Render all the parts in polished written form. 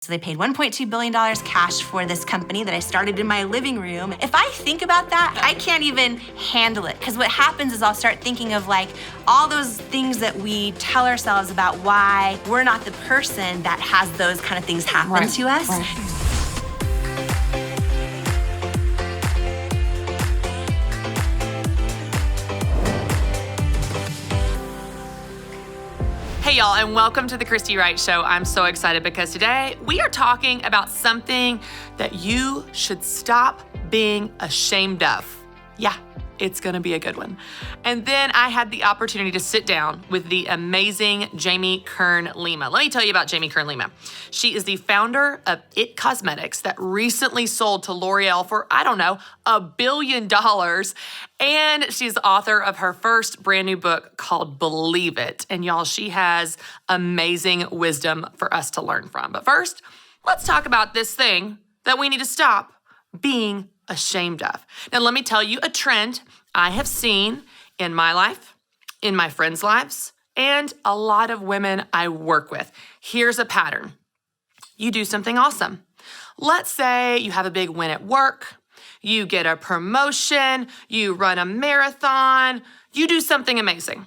So they paid $1.2 billion cash for this company that I started in my living room. If I think about that, I can't even handle it. Because what happens is I'll start thinking of like all those things that we tell ourselves about why we're not the person that has those kind of things happen to us. Right. Hey y'all, and welcome to the Christy Wright Show. I'm so excited because today we are talking about something that you should stop being ashamed of. Yeah, it's gonna be a good one. And then I had the opportunity to sit down with the amazing Jamie Kern Lima. Let me tell you about Jamie Kern Lima. She is the founder of It Cosmetics that recently sold to L'Oreal for, $1 billion. And she's the author of her first brand new book called Believe It. And y'all, she has amazing wisdom for us to learn from. But first, let's talk about this thing that we need to stop being ashamed of. Now, let me tell you a trend I have seen in my life, in my friends' lives, and a lot of women I work with. Here's a pattern. You do something awesome. Let's say you have a big win at work, you get a promotion, you run a marathon, you do something amazing.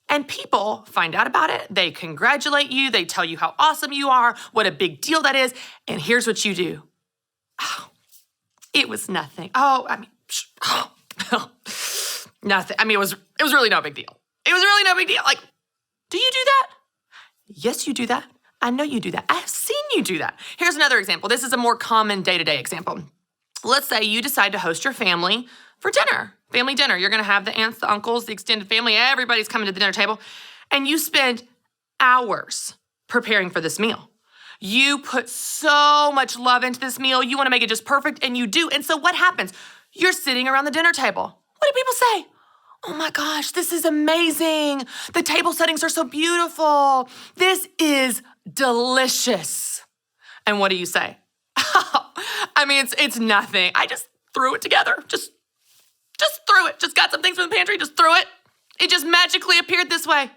And people find out about it, they congratulate you, they tell you how awesome you are, what a big deal that is, and here's what you do. Oh, it was nothing. Nothing. It was really no big deal. It was really no big deal. Like, do you do that? Yes, you do that. I know you do that. I have seen you do that. Here's another example. This is a more common day-to-day example. Let's say you decide to host your family for dinner, family dinner. You're gonna have the aunts, the uncles, the extended family, everybody's coming to the dinner table, and you spend hours preparing for this meal. You put so much love into this meal, you wanna make it just perfect, and you do. And so what happens? You're sitting around the dinner table. What do people say? Oh my gosh, this is amazing. The table settings are so beautiful. This is delicious. And what do you say? It's nothing. I just threw it together. Just threw it. Just got some things from the pantry, just threw it. It just magically appeared this way.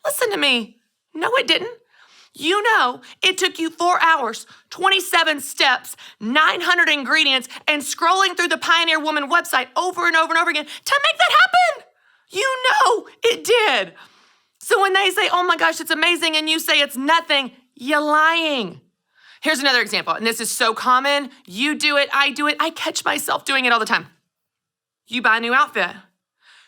Listen to me. No, it didn't. You know, it took you 4 hours, 27 steps, 900 ingredients, and scrolling through the Pioneer Woman website over and over and over again to make that happen. You know it did. So when they say, oh my gosh, it's amazing, and you say it's nothing, you're lying. Here's another example, and this is so common. You do it, I do it. I catch myself doing it all the time. You buy a new outfit.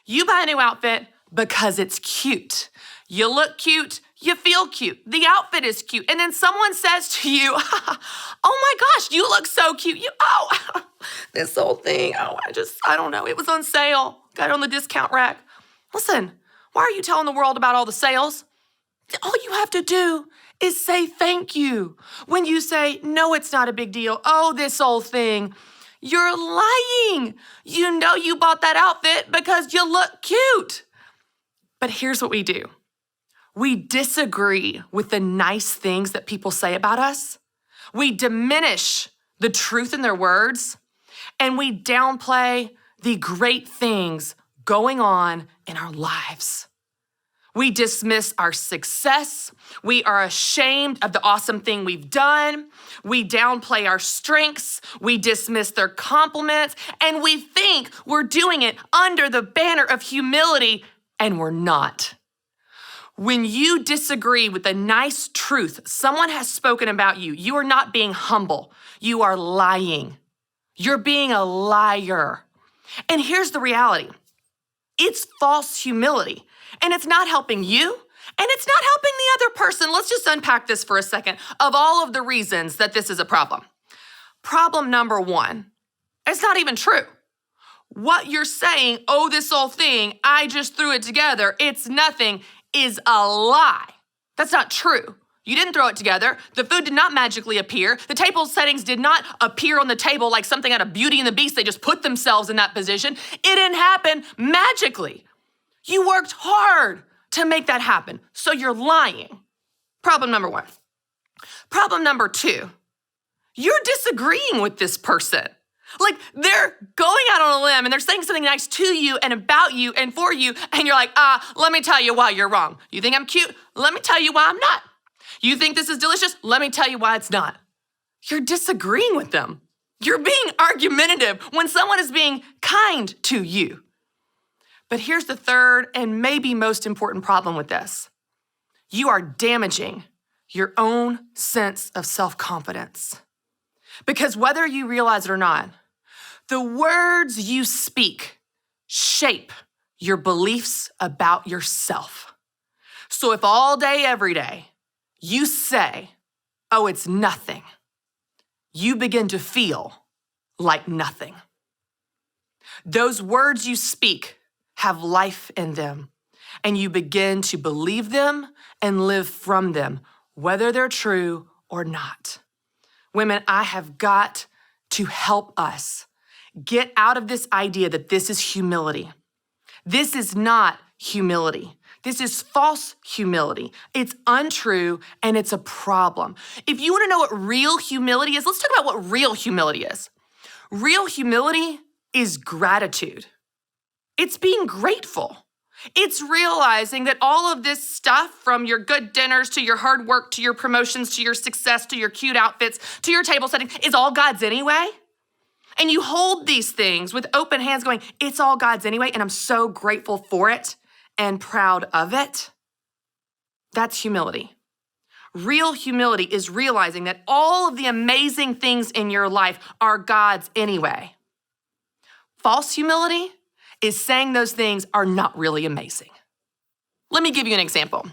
You buy a new outfit because it's cute. You look cute. You feel cute. The outfit is cute. And then someone says to you, oh my gosh, you look so cute. This whole thing, I don't know. It was on sale. Got it on the discount rack. Listen, why are you telling the world about all the sales? All you have to do is say thank you. When you say, no, it's not a big deal. Oh, this whole thing. You're lying. You know you bought that outfit because you look cute. But here's what we do. We disagree with the nice things that people say about us. We diminish the truth in their words, and we downplay the great things going on in our lives. We dismiss our success. We are ashamed of the awesome thing we've done. We downplay our strengths. We dismiss their compliments, and we think we're doing it under the banner of humility, and we're not. When you disagree with the nice truth someone has spoken about you, you are not being humble. You are lying. You're being a liar. And here's the reality. It's false humility, and it's not helping you, and it's not helping the other person. Let's just unpack this for a second of all of the reasons that this is a problem. Problem number one, it's not even true. What you're saying, oh, this whole thing, I just threw it together, it's nothing, is a lie. That's not true. You didn't throw it together. The food did not magically appear. The table settings did not appear on the table like something out of Beauty and the Beast. They just put themselves in that position. It didn't happen magically. You worked hard to make that happen. So you're lying. Problem number one. Problem number two, you're disagreeing with this person. Like, they're going out on a limb and they're saying something nice to you and about you and for you, and you're like, let me tell you why you're wrong. You think I'm cute? Let me tell you why I'm not. You think this is delicious? Let me tell you why it's not. you're disagreeing with them. You're being argumentative when someone is being kind to you. But here's the third and maybe most important problem with this. You are damaging your own sense of self-confidence. Because whether you realize it or not, the words you speak shape your beliefs about yourself. So if all day, every day, you say, oh, it's nothing, you begin to feel like nothing. Those words you speak have life in them, and you begin to believe them and live from them, whether they're true or not. Women, I have got to help us get out of this idea that this is humility. This is not humility. This is false humility. It's untrue and it's a problem. If you want to know what real humility is, let's talk about what real humility is. Real humility is gratitude. It's being grateful. It's realizing that all of this stuff, from your good dinners to your hard work to your promotions to your success to your cute outfits to your table setting, is all God's anyway. And you hold these things with open hands going, it's all God's anyway, and I'm so grateful for it and proud of it. That's humility. Real humility is realizing that all of the amazing things in your life are God's anyway. False humility is saying those things are not really amazing. Let me give you an example.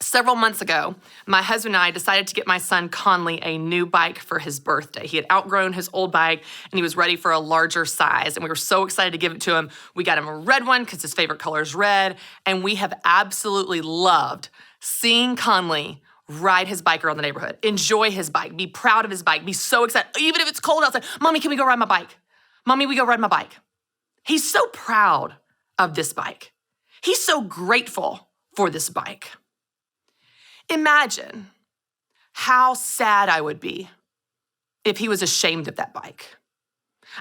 Several months ago, my husband and I decided to get my son Conley a new bike for his birthday. He had outgrown his old bike and he was ready for a larger size, and we were so excited to give it to him. We got him a red one because his favorite color is red, and we have absolutely loved seeing Conley ride his bike around the neighborhood, enjoy his bike, be proud of his bike, be so excited. Even if it's cold outside, Mommy, can we go ride my bike? Mommy, we go ride my bike. He's so proud of this bike. He's so grateful for this bike. Imagine how sad I would be if he was ashamed of that bike.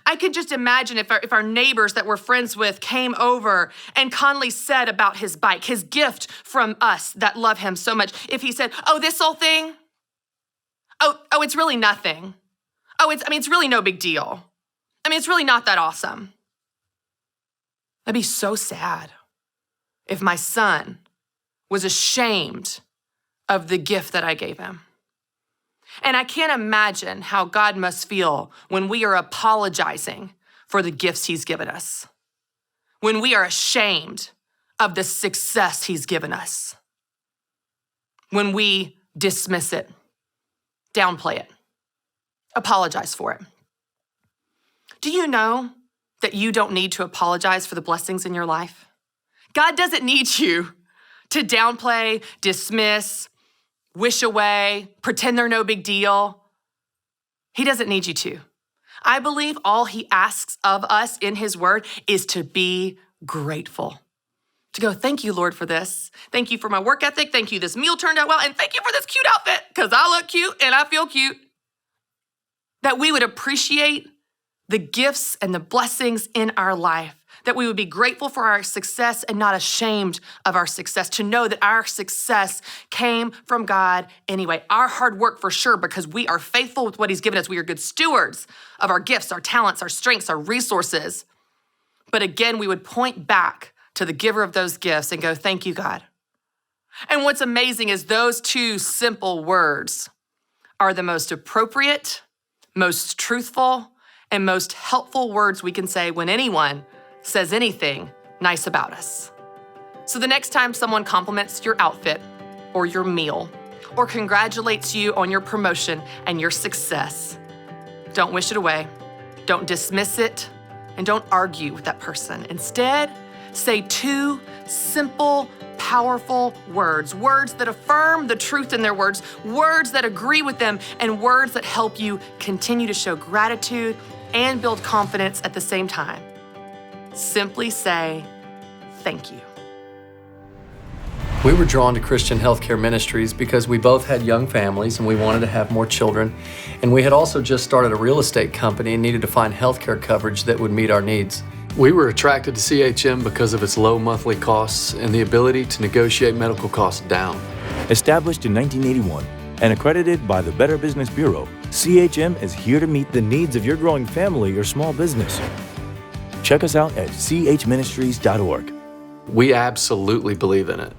I could just imagine if our neighbors that we're friends with came over and Conley said about his bike, his gift from us that love him so much, if he said, oh, this whole thing? Oh, it's really nothing. It's really no big deal. It's really not that awesome. I'd be so sad if my son was ashamed of the gift that I gave him. And I can't imagine how God must feel when we are apologizing for the gifts he's given us, when we are ashamed of the success he's given us, when we dismiss it, downplay it, apologize for it. Do you know that you don't need to apologize for the blessings in your life? God doesn't need you to downplay, dismiss, wish away, pretend they're no big deal. He doesn't need you to. I believe all he asks of us in his word is to be grateful. To go, thank you, Lord, for this. Thank you for my work ethic. Thank you, this meal turned out well. And thank you for this cute outfit, because I look cute and I feel cute. That we would appreciate the gifts and the blessings in our life, that we would be grateful for our success and not ashamed of our success, to know that our success came from God anyway. Our hard work for sure, because we are faithful with what he's given us. We are good stewards of our gifts, our talents, our strengths, our resources. But again, we would point back to the giver of those gifts and go, thank you, God. And what's amazing is those two simple words are the most appropriate, most truthful, and most helpful words we can say when anyone says anything nice about us. So the next time someone compliments your outfit or your meal or congratulates you on your promotion and your success, don't wish it away, don't dismiss it, and don't argue with that person. Instead, say two simple, powerful words that affirm the truth in their words that agree with them, and words that help you continue to show gratitude and build confidence at the same time. Simply say, thank you. We were drawn to Christian Healthcare Ministries because we both had young families and we wanted to have more children. And we had also just started a real estate company and needed to find healthcare coverage that would meet our needs. We were attracted to CHM because of its low monthly costs and the ability to negotiate medical costs down. Established in 1981, And accredited by the Better Business Bureau, CHM is here to meet the needs of your growing family or small business. Check us out at chministries.org. We absolutely believe in it.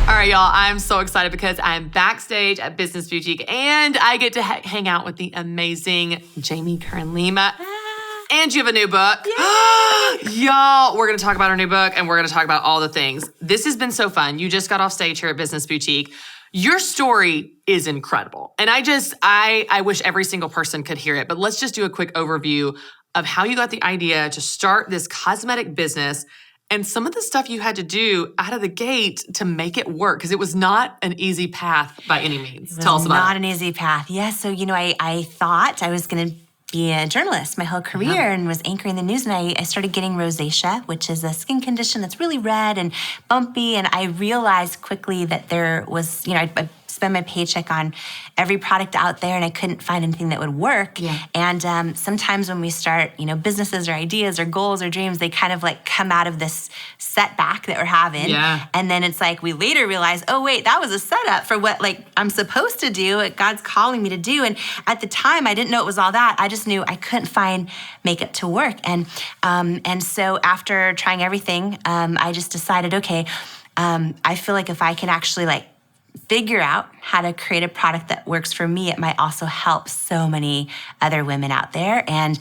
All right, y'all, I'm so excited because I'm backstage at Business Boutique and I get to hang out with the amazing Jamie Kern Lima. And you have a new book. Y'all, we're going to talk about our new book and we're going to talk about all the things. This has been so fun. You just got off stage here at Business Boutique. Your story is incredible. And I wish every single person could hear it, but let's just do a quick overview of how you got the idea to start this cosmetic business and some of the stuff you had to do out of the gate to make it work, because it was not an easy path by any means. Tell us about it. Not an easy path. Yeah, so, I thought I was going to be a journalist my whole career and was anchoring the news, and I started getting rosacea, which is a skin condition that's really red and bumpy, and I realized quickly that there was, I spend my paycheck on every product out there and I couldn't find anything that would work. Yeah. And sometimes when we start, businesses or ideas or goals or dreams, they kind of like come out of this setback that we're having. Yeah. And then it's like we later realize, oh wait, that was a setup for what I'm supposed to do, what God's calling me to do. And at the time I didn't know it was all that. I just knew I couldn't find makeup to work. And so after trying everything, I just decided, okay, I feel like if I can actually figure out how to create a product that works for me, it might also help so many other women out there. And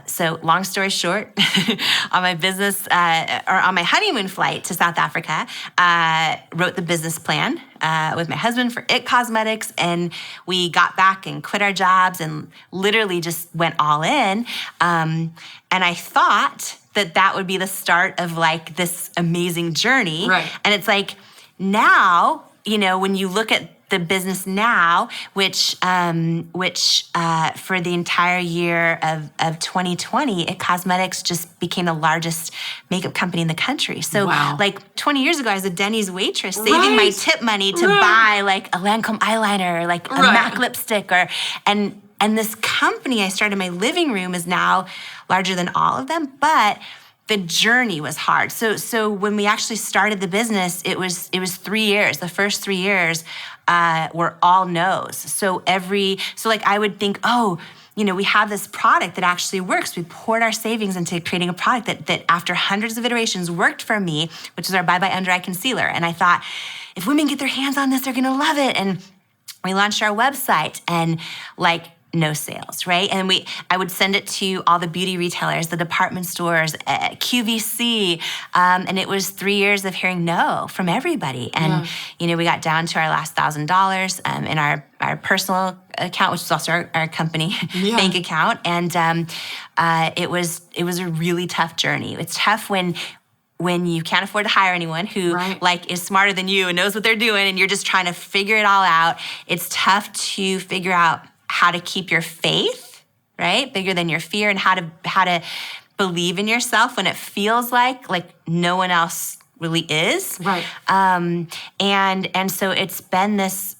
so long story short, on my business, or on my honeymoon flight to South Africa, wrote the business plan with my husband for IT Cosmetics, and we got back and quit our jobs and literally just went all in. And I thought that would be the start of this amazing journey. Right. And it's now, when you look at the business now, which for the entire year of 2020, IT Cosmetics just became the largest makeup company in the country. So 20 years ago, I was a Denny's waitress, saving my tip money to buy a Lancome eyeliner, a MAC lipstick, and this company I started in my living room is now larger than all of them, but the journey was hard. So when we actually started the business, it was 3 years. The first 3 years were all no's. So I would think, we have this product that actually works. We poured our savings into creating a product that after hundreds of iterations worked for me, which is our Bye Bye Under Eye Concealer. And I thought, if women get their hands on this, they're gonna love it. And we launched our website and no sales, right? And I would send it to all the beauty retailers, the department stores, QVC, and it was 3 years of hearing no from everybody. And we got down to our last $1,000 in our personal account, which is also our company bank account, and it was a really tough journey. It's tough when you can't afford to hire anyone who is smarter than you and knows what they're doing, and you're just trying to figure it all out. It's tough to figure out how to keep your faith, right, bigger than your fear, and how to believe in yourself when it feels like no one else really is. Right. And so it's been this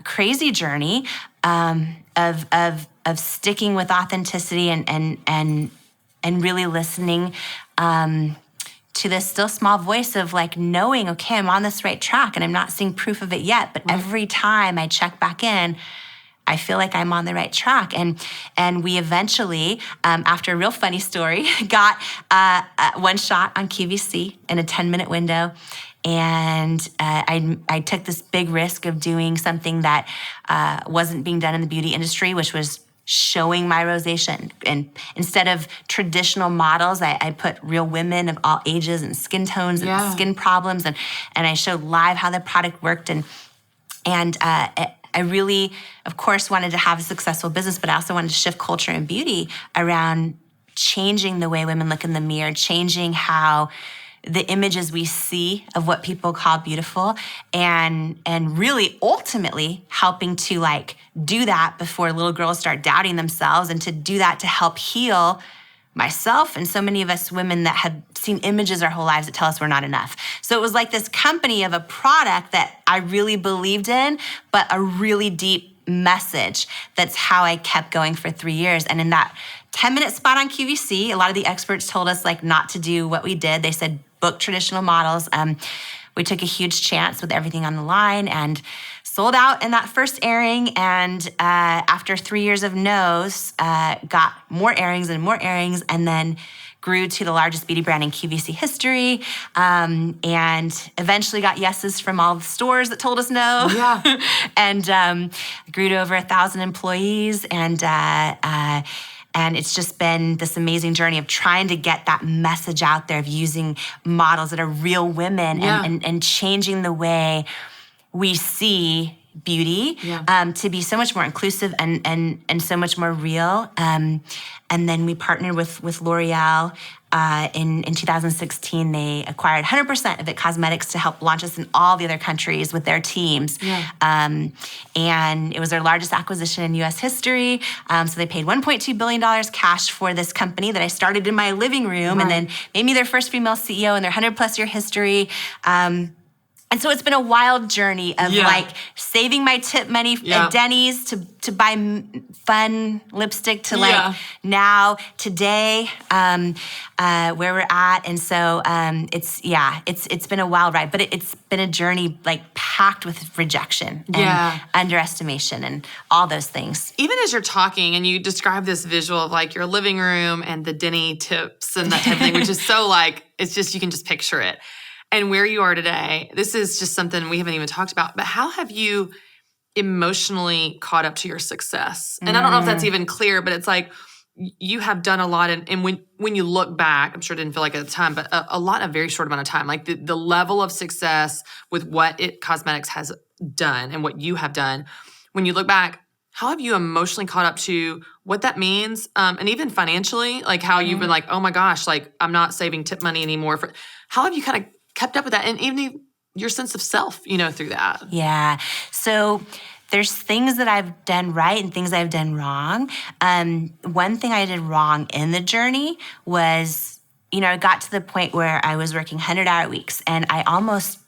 crazy journey of sticking with authenticity and really listening to this still small voice of knowing, okay, I'm on this right track and I'm not seeing proof of it yet, but every time I check back in, I feel like I'm on the right track. And we eventually, after a real funny story, got one shot on QVC in a 10-minute window. And I took this big risk of doing something that wasn't being done in the beauty industry, which was showing my rosacea. And instead of traditional models, I put real women of all ages and skin tones and skin problems. And I showed live how the product worked. And I really, of course, wanted to have a successful business, but I also wanted to shift culture and beauty around changing the way women look in the mirror, changing how the images we see of what people call beautiful, and really ultimately helping to do that before little girls start doubting themselves, and to do that to help heal myself and so many of us women that have seen images our whole lives that tell us we're not enough. So it was this company of a product that I really believed in, but a really deep message. That's how I kept going for 3 years. And in that 10-minute spot on QVC, a lot of the experts told us not to do what we did. They said book traditional models. we took a huge chance with everything on the line and sold out in that first airing. And after 3 years of no's, got more airings, and then grew to the largest beauty brand in QVC history, and eventually got yeses from all the stores that told us no. Yeah. And grew to over 1,000 employees, and it's just been this amazing journey of trying to get that message out there of using models that are real women and changing the way we see beauty to be so much more inclusive and so much more real. And then we partnered with L'Oreal. In 2016, they acquired 100% of It Cosmetics to help launch us in all the other countries with their teams. And it was their largest acquisition in U.S. history. So they paid $1.2 billion cash for this company that I started in my living room, and then made me their first female CEO in their 100-plus year history. And so it's been a wild journey of like saving my tip money at Denny's to buy fun lipstick to like now, today, where we're at. And so it's been a wild ride, but it's been a journey like packed with rejection and underestimation and all those things. Even as you're talking and you describe this visual of like your living room and the Denny tips and that type of thing, which is so like, it's just, you can just picture it. And where you are today, this is just something we haven't even talked about, but how have you emotionally caught up to your success? And I don't know if that's even clear, but it's like you have done a lot. And when you look back, I'm sure it didn't feel like at the time, but a lot in a very short amount of time, like the level of success with what It Cosmetics has done and what you have done, when you look back, how have you emotionally caught up to what that means? And even financially, like how you've been like, oh my gosh, like I'm not saving tip money anymore. How have you kind of kept up with that, and even your sense of self, through that? Yeah. So there's things that I've done right and things I've done wrong. One thing I did wrong in the journey was, I got to the point where I was working 100-hour weeks, and I almost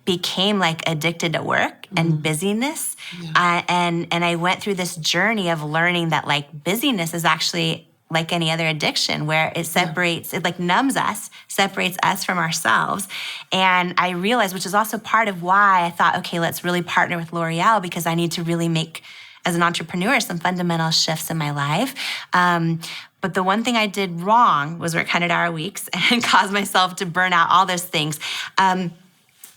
became like addicted to work and busyness. And I went through this journey of learning that like busyness is actually like any other addiction, where it separates, it like numbs us, separates us from ourselves. And I realized, which is also part of why I thought, okay, let's really partner with L'Oreal, because I need to really make, as an entrepreneur, some fundamental shifts in my life. But the one thing I did wrong was work 100-hour weeks and cause myself to burn out, all those things. The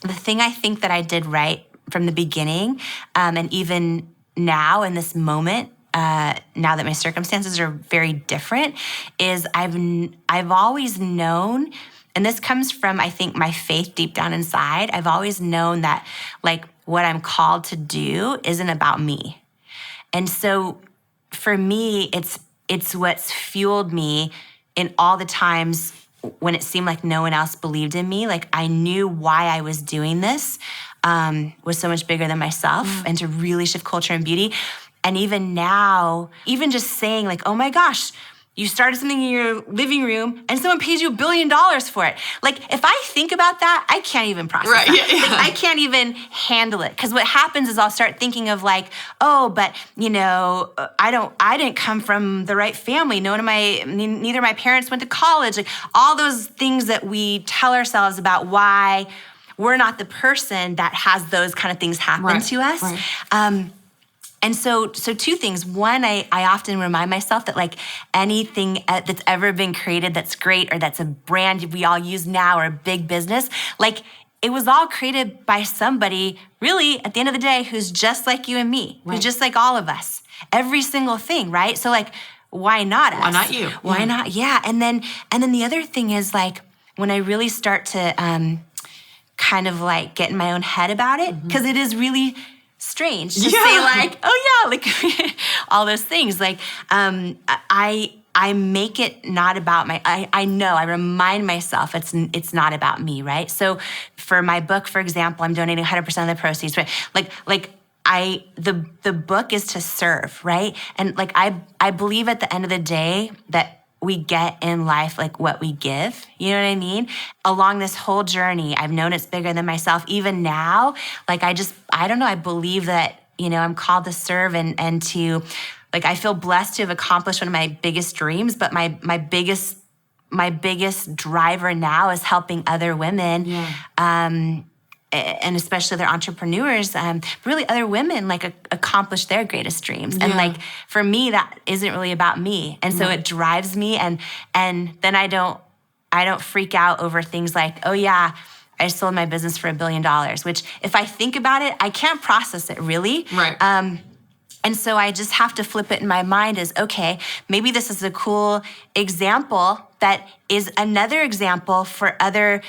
thing I think that I did right from the beginning, and even now in this moment, now that my circumstances are very different, is I've always known, and this comes from, I think, my faith deep down inside. I've always known that like what I'm called to do isn't about me. And so for me, it's what's fueled me in all the times when it seemed like no one else believed in me. Like I knew why I was doing this was so much bigger than myself, and to really shift culture and beauty. And even now, even just saying like, oh my gosh, you started something in your living room and someone pays you $1 billion for it. Like if I think about that, I can't even process that. Like, I can't even handle it. Because what happens is I'll start thinking of like, oh, but I didn't come from the right family. Neither of my parents went to college. Like all those things that we tell ourselves about why we're not the person that has those kind of things happen to us. And so two things. One, I often remind myself that like anything that's ever been created that's great, or that's a brand we all use now, or a big business, like it was all created by somebody really at the end of the day who's just like you and me, who's just like all of us. Every single thing, right? So like, why not us? Why not you? Why not? Yeah. And then the other thing is like when I really start to kind of like get in my own head about it, because it is really strange to say like, oh yeah, like all those things. Like I make it not about I remind myself it's not about me, right? So for my book, for example, I'm donating 100% of the proceeds, right? The book is to serve, right? And like I believe at the end of the day that we get in life like what we give, you know what I mean? Along this whole journey, I've known it's bigger than myself. Even now, like I don't know, I believe that, I'm called to serve and to, like I feel blessed to have accomplished one of my biggest dreams, but my biggest driver now is helping other women and especially other entrepreneurs, really other women like accomplish their greatest dreams. And like for me, that isn't really about me. And so it drives me, and then I don't freak out over things like, oh yeah, I sold my business for $1 billion, which if I think about it, I can't process it really. Right. And so I just have to flip it in my mind as, okay, maybe this is a cool example that is another example for other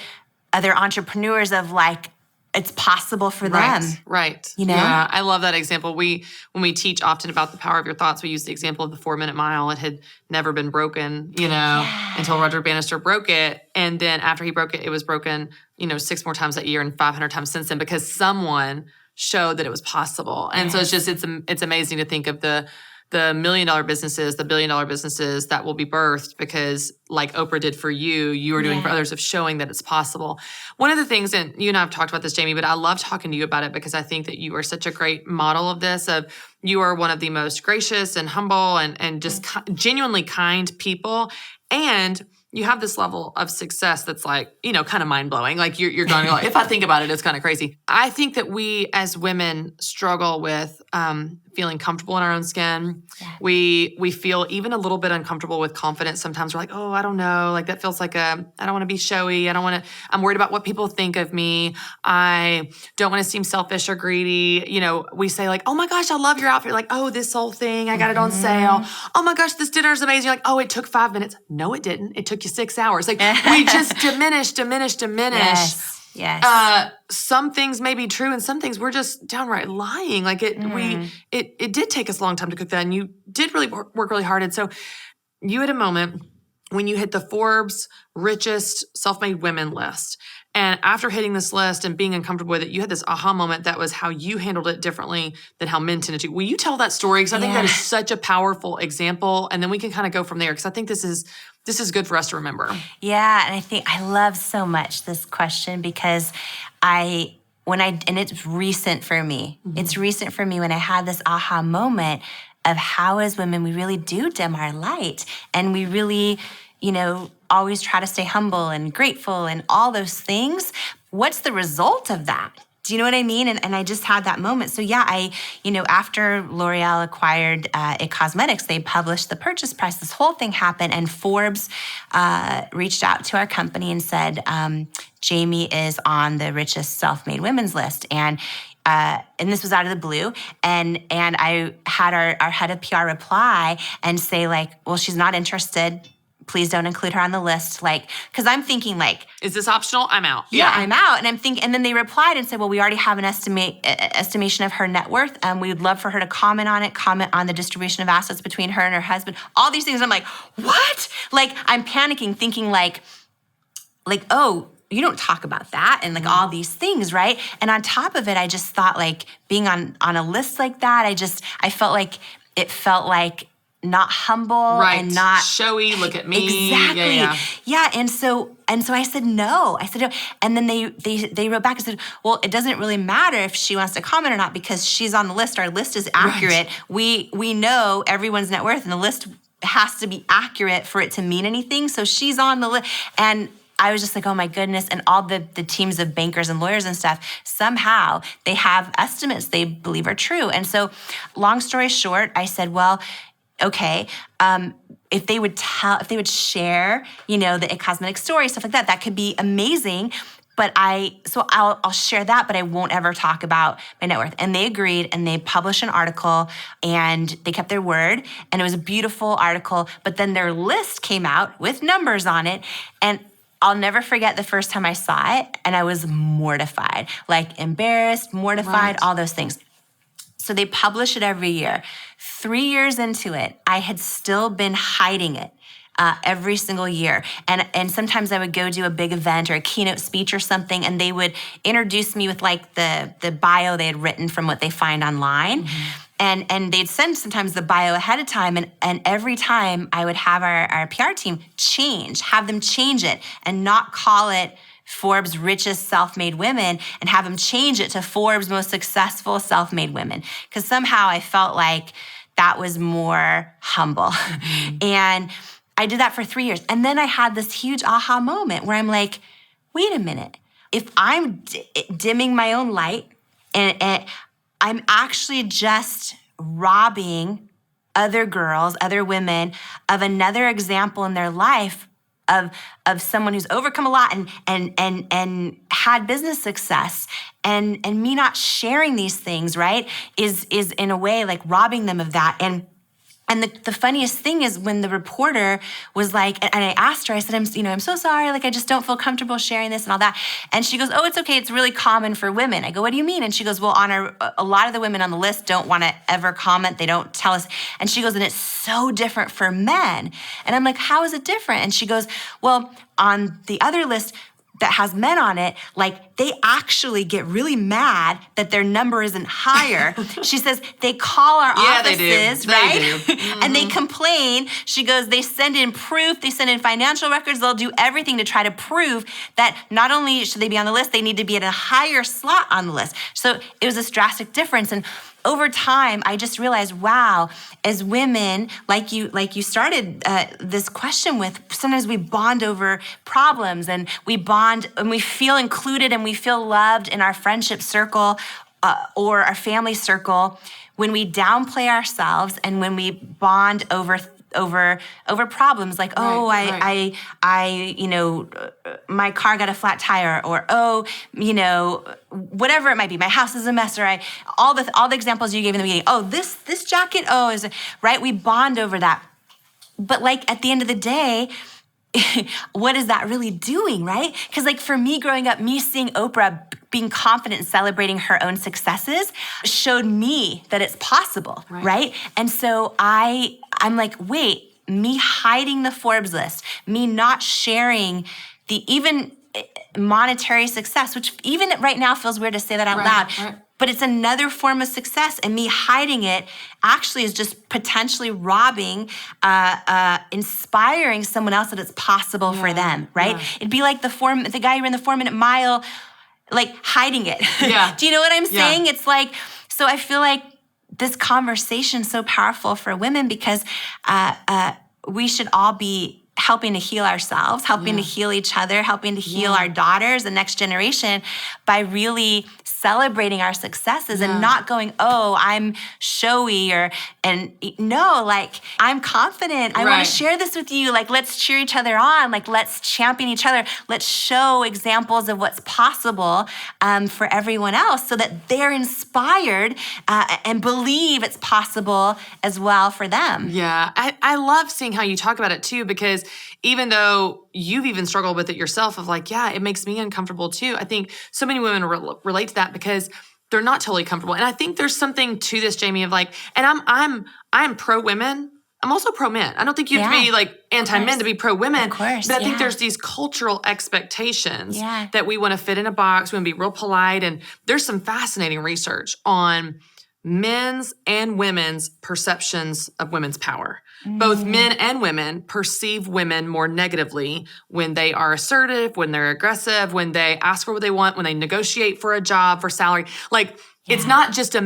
entrepreneurs of like, it's possible for them. Right. You know? Yeah, I love that example. When we teach often about the power of your thoughts, we use the example of the 4-minute mile. It had never been broken, until Roger Bannister broke it. And then after he broke it, it was broken, 6 more times that year and 500 times since then because someone showed that it was possible. And so it's amazing to think of the $1 million businesses, the $1 billion businesses that will be birthed because like Oprah did for you, you are doing for others of showing that it's possible. One of the things, and you and I have talked about this, Jamie, but I love talking to you about it because I think that you are such a great model of this, you are one of the most gracious and humble and just genuinely kind people. And you have this level of success that's like, kind of mind-blowing. Like you're going, like, if I think about it, it's kind of crazy. I think that we as women struggle with feeling comfortable in our own skin. Yeah. We feel even a little bit uncomfortable with confidence. Sometimes we're like, oh, I don't know. Like that feels like I don't want to be showy. I'm worried about what people think of me. I don't want to seem selfish or greedy. We say like, oh my gosh, I love your outfit. Like, oh, this whole thing, I got it on sale. Oh my gosh, this dinner is amazing. You're like, oh, it took 5 minutes. No, it didn't. It took you 6 hours. Like we just diminish. Yes. Some things may be true and some things we're just downright lying. Like it did take us a long time to cook that, and you did really work really hard. And so you had a moment when you hit the Forbes richest self-made women list. And after hitting this list and being uncomfortable with it, you had this aha moment that was how you handled it differently than how men tended to. Will you tell that story? Because I think that is such a powerful example. And then we can kind of go from there because I think this is good for us to remember. Yeah, and I think I love so much this question because and it's recent for me. Mm-hmm. It's recent for me when I had this aha moment of how as women we really do dim our light and we really, always try to stay humble and grateful and all those things. What's the result of that? Do you know what I mean? And I just had that moment. So yeah, after L'Oreal acquired It Cosmetics, they published the purchase price. This whole thing happened, and Forbes reached out to our company and said, Jamie is on the richest self-made women's list. And this was out of the blue. And I had our head of PR reply and say like, well, she's not interested. Please don't include her on the list. Like, because I'm thinking like, is this optional? I'm out. Yeah, I'm out. And I'm thinking, and then they replied and said, well, we already have an estimation of her net worth. We would love for her to comment on the distribution of assets between her and her husband. All these things. I'm like, what? Like, I'm panicking, thinking like, oh, you don't talk about that and like all these things, right? And on top of it, I just thought like being on a list like that, I felt like not humble and not showy. Look at me. Exactly. Yeah. And so I said no. And then they wrote back and said, well, it doesn't really matter if she wants to comment or not because she's on the list. Our list is accurate. Right. We know everyone's net worth, and the list has to be accurate for it to mean anything. So she's on the list. And I was just like, oh my goodness. And all the teams of bankers and lawyers and stuff, somehow they have estimates they believe are true. And so long story short, I said, well, okay, if they would share, the It Cosmetic story, stuff like that, that could be amazing. But I'll share that, but I won't ever talk about my net worth. And they agreed, and they published an article, and they kept their word, and it was a beautiful article. But then their list came out with numbers on it, and I'll never forget the first time I saw it, and I was mortified, like embarrassed, mortified, all those things. So they publish it every year. 3 years into it, I had still been hiding it every single year. And sometimes I would go do a big event or a keynote speech or something, and they would introduce me with like the bio they had written from what they find online. Mm-hmm. And they'd send sometimes the bio ahead of time. And every time I would have our PR team have them change it and not call it Forbes' richest self-made women and have them change it to Forbes' most successful self-made women. Because somehow I felt like that was more humble. Mm-hmm. And I did that for 3 years. And then I had this huge aha moment where I'm like, wait a minute. if I'm dimming my own light and I'm actually just robbing other girls, other women of another example in their life of someone who's overcome a lot and had business success, and me not sharing these things, right, is in a way like robbing them of that. And the funniest thing is when the reporter was like, and I asked her, I said, I'm so sorry, like I just don't feel comfortable sharing this and all that. And she goes, oh, it's okay, it's really common for women. I go, what do you mean? And she goes, well, a lot of the women on the list don't want to ever comment, they don't tell us. And she goes, and it's so different for men. And I'm like, how is it different? And she goes, well, on the other list that has men on it, like they actually get really mad that their number isn't higher. She says they call our offices, right? They do. Mm-hmm. And they complain. She goes, they send in proof, they send in financial records, they'll do everything to try to prove that not only should they be on the list, they need to be at a higher slot on the list. So it was this drastic difference. And over time, I just realized, wow, as women, like you started this question with, sometimes we bond over problems, and we bond and we feel included and we feel loved in our friendship circle or our family circle when we downplay ourselves and when we bond over problems like, I my car got a flat tire, or whatever it might be, my house is a mess, or all the examples you gave in the beginning. Oh, this jacket, is right. We bond over that, but like at the end of the day, what is that really doing, right? Because like for me growing up, me seeing Oprah being confident and celebrating her own successes showed me that it's possible, right? And so I'm like, wait, me hiding the Forbes list, me not sharing the even monetary success, which even right now feels weird to say that out loud, but it's another form of success, and me hiding it actually is just potentially robbing, inspiring someone else that it's possible for them, right? It'd be like the guy who ran the 4-minute mile, like hiding it. Yeah. Do you know what I'm saying? Yeah. It's like, so I feel like this conversation is so powerful for women because we should all be helping to heal ourselves, helping to heal each other, helping to heal our daughters, the next generation, by really celebrating our successes and not going, oh, I'm showy, no, like I'm confident. I want to share this with you. Like, let's cheer each other on. Like, let's champion each other. Let's show examples of what's possible for everyone else so that they're inspired and believe it's possible as well for them. Yeah, I love seeing how you talk about it too, because even though you've even struggled with it yourself of like, yeah, it makes me uncomfortable too. I think so many women relate to that because they're not totally comfortable. And I think there's something to this, Jamie, of like, and I'm pro women. I'm also pro men. I don't think you have to be like anti-men to be pro women. Of course, but I think there's these cultural expectations that we want to fit in a box. We want to be real polite. And there's some fascinating research on men's and women's perceptions of women's power. Both men and women perceive women more negatively when they are assertive, when they're aggressive, when they ask for what they want, when they negotiate for a job, for salary. Like, it's not just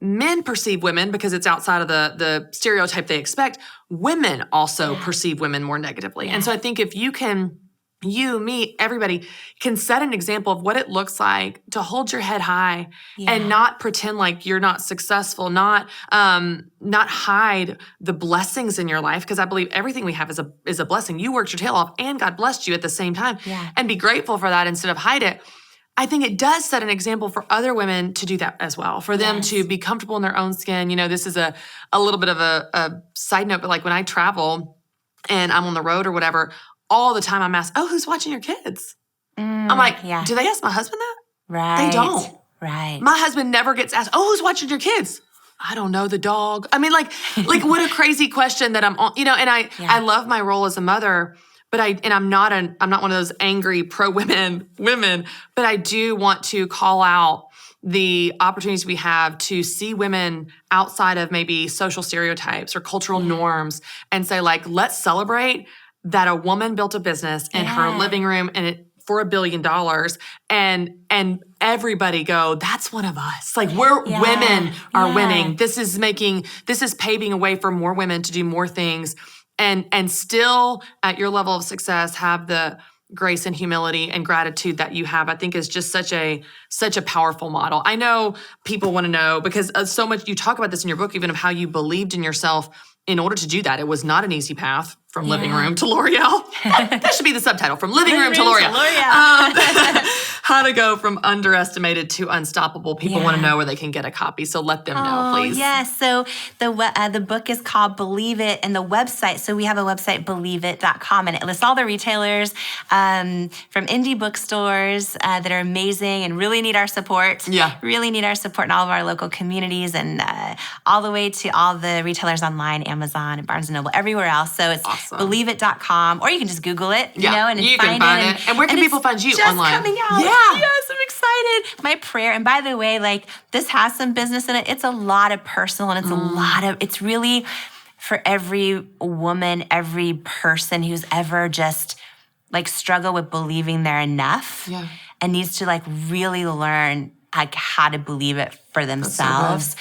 men perceive women because it's outside of the stereotype they expect. Women also perceive women more negatively. And so I think if you can, you, me, everybody can set an example of what it looks like to hold your head high and not pretend like you're not successful, not hide the blessings in your life, because I believe everything we have is a blessing. You worked your tail off and God blessed you at the same time, and be grateful for that instead of hide it. I think it does set an example for other women to do that as well, for them to be comfortable in their own skin. You know, this is a little bit of a side note, but like when I travel and I'm on the road or whatever, all the time I'm asked, oh, who's watching your kids? I'm like, do they ask my husband that? Right. They don't. Right. My husband never gets asked, oh, who's watching your kids? I don't know, the dog. I mean, like what a crazy question that I'm on, and I love my role as a mother, but I'm not one of those angry pro-women, but I do want to call out the opportunities we have to see women outside of maybe social stereotypes or cultural norms and say, like, let's celebrate that a woman built a business in her living room for $1 billion, and everybody go, that's one of us. Like, women are winning. This is paving a way for more women to do more things and still at your level of success have the grace and humility and gratitude that you have, I think is just such a powerful model. I know people want to know, because so much, you talk about this in your book, even of how you believed in yourself in order to do that. It was not an easy path from living room to L'Oreal. That should be the subtitle, from living room to L'Oreal. How to go from underestimated to unstoppable. People want to know where they can get a copy, so let them know, please. Yes. So the book is called Believe It, and the website, so we have a website, believeit.com, and it lists all the retailers from indie bookstores that are amazing and really need our support. Yeah. Really need our support in all of our local communities, and all the way to all the retailers online, Amazon and Barnes & Noble, everywhere else. So it's believeit.com, or you can just Google it, you know, and you find can it. it. And where can people find you just online? Coming out. Yeah. Yes, I'm excited. My prayer, and by the way, like, this has some business in it. It's a lot of personal, and it's really for every woman, every person who's ever just like struggle with believing they're enough and needs to like really learn like how to believe it for themselves,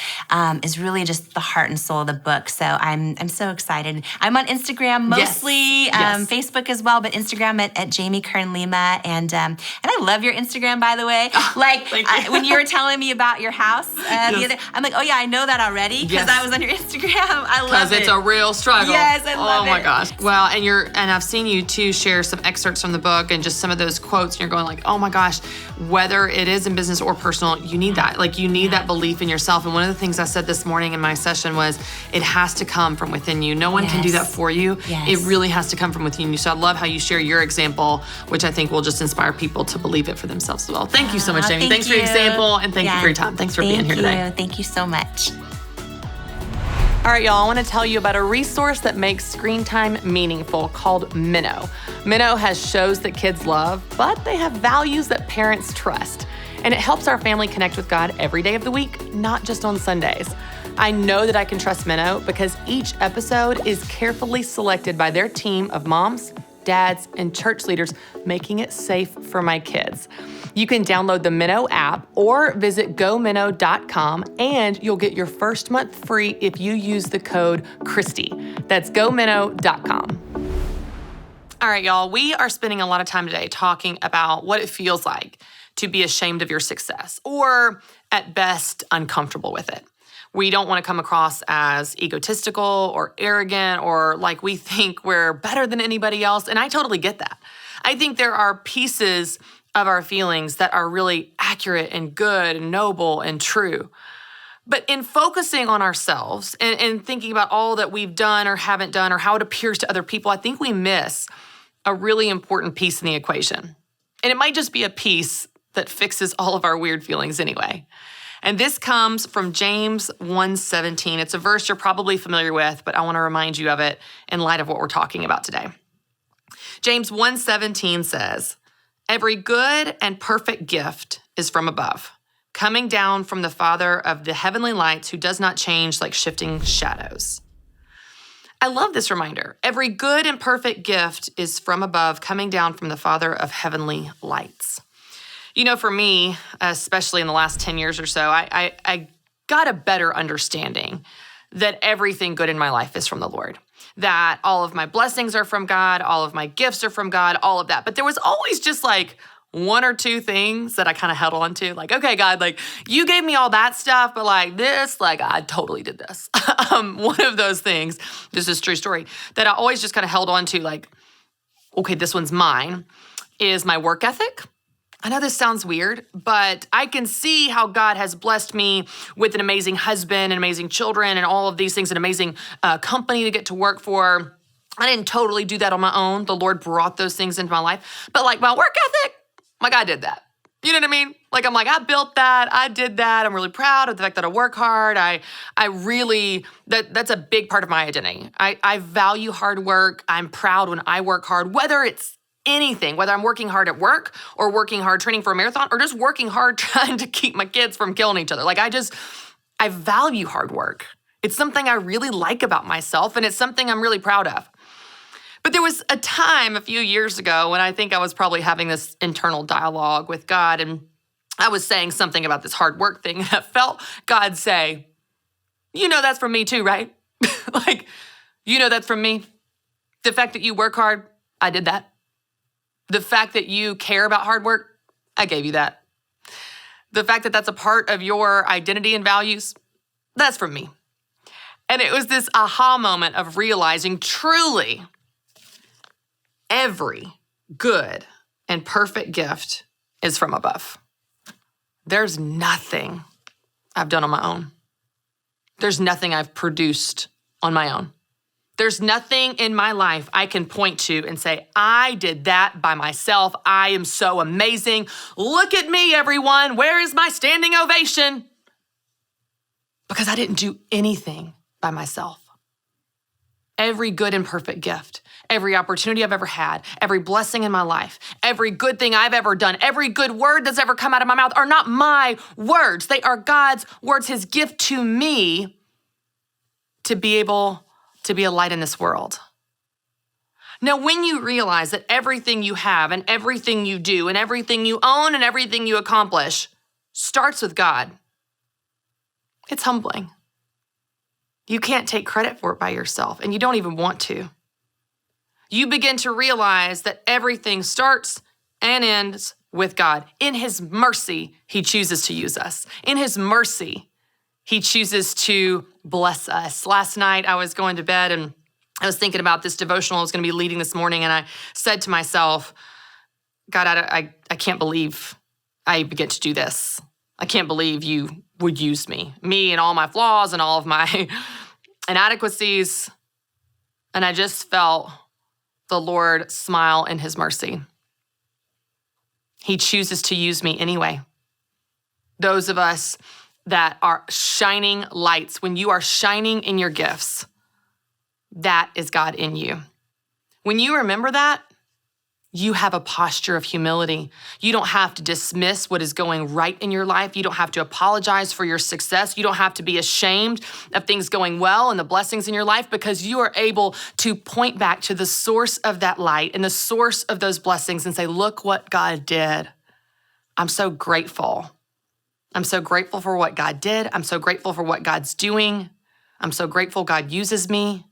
is really just the heart and soul of the book. So I'm so excited. I'm on Instagram mostly, Facebook as well, but Instagram at Jamie Kern Lima, and I love your Instagram, by the way. Like when you were telling me about your house the other, I'm like, oh yeah, I know that already because I was on your Instagram. I love it. Because it's a real struggle. Yes, I love it. Oh my gosh. Well, and I've seen you too share some excerpts from the book and just some of those quotes, and you're going like, oh my gosh, whether it is in business or personal, you need that. Like, you need that belief in yourself. And one of the things I said this morning in my session was, it has to come from within you. No one can do that for you. It really has to come from within you. So I love how you share your example, which I think will just inspire people to believe it for themselves as well. Thank you so much, Jamie. Thanks for your example, and thank you for your time. Thanks for being here today. Thank you so much. All right, y'all, I want to tell you about a resource that makes screen time meaningful called Minnow. Minnow has shows that kids love, but they have values that parents trust. And it helps our family connect with God every day of the week, not just on Sundays. I know that I can trust Minnow because each episode is carefully selected by their team of moms, dads, and church leaders, making it safe for my kids. You can download the Minnow app or visit gominnow.com, and you'll get your first month free if you use the code Christy. That's gominnow.com. All right, y'all, we are spending a lot of time today talking about what it feels like to be ashamed of your success, or at best, uncomfortable with it. We don't want to come across as egotistical or arrogant or like we think we're better than anybody else, and I totally get that. I think there are pieces of our feelings that are really accurate and good and noble and true. But in focusing on ourselves and thinking about all that we've done or haven't done or how it appears to other people, I think we miss a really important piece in the equation. And it might just be a piece that fixes all of our weird feelings anyway. And this comes from James 1:17. It's a verse you're probably familiar with, but I want to remind you of it in light of what we're talking about today. James 1:17 says, "Every good and perfect gift is from above, coming down from the Father of the heavenly lights, who does not change like shifting shadows." I love this reminder. Every good and perfect gift is from above, coming down from the Father of heavenly lights. You know, for me, especially in the last 10 years or so, I got a better understanding that everything good in my life is from the Lord, that all of my blessings are from God, all of my gifts are from God, all of that. But there was always just like one or two things that I kind of held on to. Like, okay, God, like you gave me all that stuff, but like this, like I totally did this. One of those things, this is a true story, that I always just kind of held on to, like, okay, this one's mine, is my work ethic. I know this sounds weird, but I can see how God has blessed me with an amazing husband and amazing children and all of these things, an amazing company to get to work for. I didn't totally do that on my own. The Lord brought those things into my life. But like my work ethic, like I did that. You know what I mean? Like I'm like, I built that, I did that. I'm really proud of the fact that I work hard. I really, that's a big part of my identity. I value hard work. I'm proud when I work hard, whether it's anything, whether I'm working hard at work or working hard training for a marathon or just working hard trying to keep my kids from killing each other. Like I value hard work. It's something I really like about myself, and it's something I'm really proud of. But there was a time a few years ago when I think I was probably having this internal dialogue with God, and I was saying something about this hard work thing, and I felt God say, you know that's from me too, right? Like, you know that's from me. The fact that you work hard, I did that. The fact that you care about hard work, I gave you that. The fact that that's a part of your identity and values, that's from me. And it was this aha moment of realizing truly every good and perfect gift is from above. There's nothing I've done on my own. There's nothing I've produced on my own. There's nothing in my life I can point to and say, I did that by myself. I am so amazing. Look at me, everyone. Where is my standing ovation? Because I didn't do anything by myself. Every good and perfect gift, every opportunity I've ever had, every blessing in my life, every good thing I've ever done, every good word that's ever come out of my mouth are not my words. They are God's words, his gift to me to be able to be a light in this world. Now, when you realize that everything you have and everything you do and everything you own and everything you accomplish starts with God, it's humbling. You can't take credit for it by yourself, and you don't even want to. You begin to realize that everything starts and ends with God. In his mercy, he chooses to use us. In his mercy, he chooses to bless us. Last night, I was going to bed, and I was thinking about this devotional I was going to be leading this morning, and I said to myself, God, I can't believe I get to do this. I can't believe you would use me and all my flaws and all of my inadequacies. And I just felt the Lord smile in his mercy. He chooses to use me anyway. Those of us that are shining lights, when you are shining in your gifts, that is God in you. When you remember that, you have a posture of humility. You don't have to dismiss what is going right in your life. You don't have to apologize for your success. You don't have to be ashamed of things going well and the blessings in your life, because you are able to point back to the source of that light and the source of those blessings and say, look what God did. I'm so grateful. I'm so grateful for what God did. I'm so grateful for what God's doing. I'm so grateful God uses me.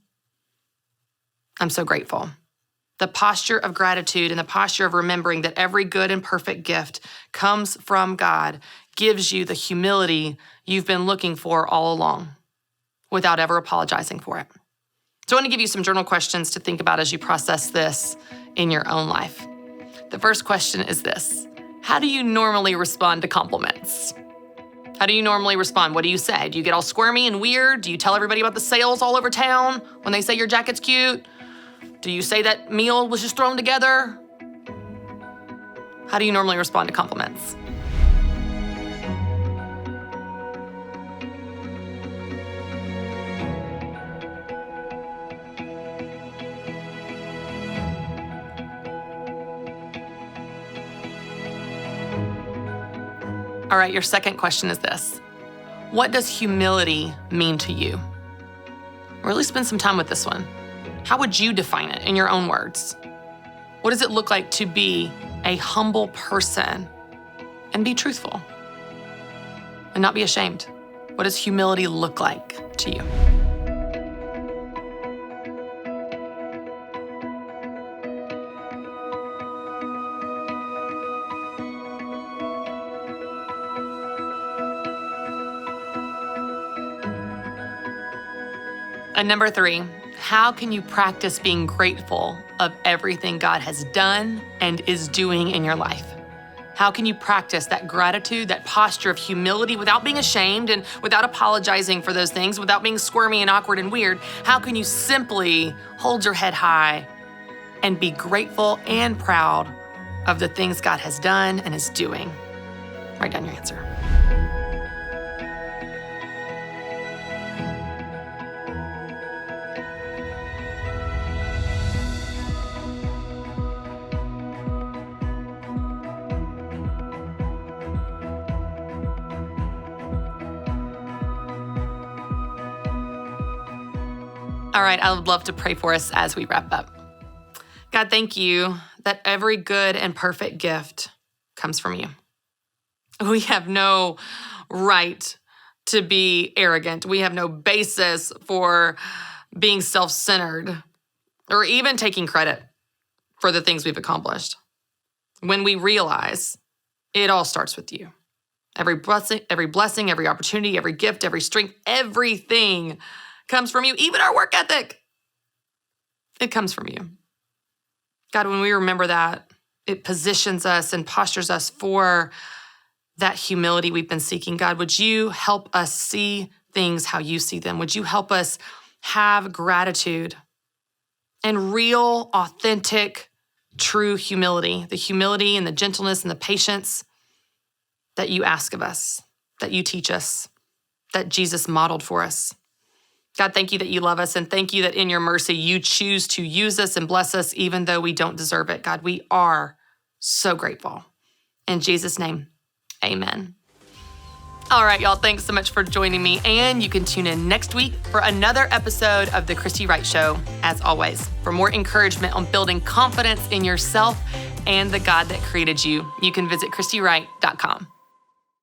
I'm so grateful. The posture of gratitude and the posture of remembering that every good and perfect gift comes from God gives you the humility you've been looking for all along without ever apologizing for it. So I want to give you some journal questions to think about as you process this in your own life. The first question is this: how do you normally respond to compliments? How do you normally respond? What do you say? Do you get all squirmy and weird? Do you tell everybody about the sales all over town when they say your jacket's cute? Do you say that meal was just thrown together? How do you normally respond to compliments? All right, your second question is this: what does humility mean to you? Really spend some time with this one. How would you define it in your own words? What does it look like to be a humble person and be truthful and not be ashamed? What does humility look like to you? And number 3, how can you practice being grateful of everything God has done and is doing in your life? How can you practice that gratitude, that posture of humility without being ashamed and without apologizing for those things, without being squirmy and awkward and weird? How can you simply hold your head high and be grateful and proud of the things God has done and is doing? Write down your answer. All right, I would love to pray for us as we wrap up. God, thank you that every good and perfect gift comes from you. We have no right to be arrogant. We have no basis for being self-centered or even taking credit for the things we've accomplished. when we realize it all starts with you. Every blessing, every opportunity, every gift, every strength, everything comes from you, even our work ethic. It comes from you. God, when we remember that, it positions us and postures us for that humility we've been seeking. God, would you help us see things how you see them? Would you help us have gratitude and real, authentic, true humility, the humility and the gentleness and the patience that you ask of us, that you teach us, that Jesus modeled for us. God, thank you that you love us, and thank you that in your mercy, you choose to use us and bless us even though we don't deserve it. God, we are so grateful. In Jesus' name, amen. All right, y'all, thanks so much for joining me, and you can tune in next week for another episode of The Christy Wright Show. As always, for more encouragement on building confidence in yourself and the God that created you, you can visit ChristyWright.com.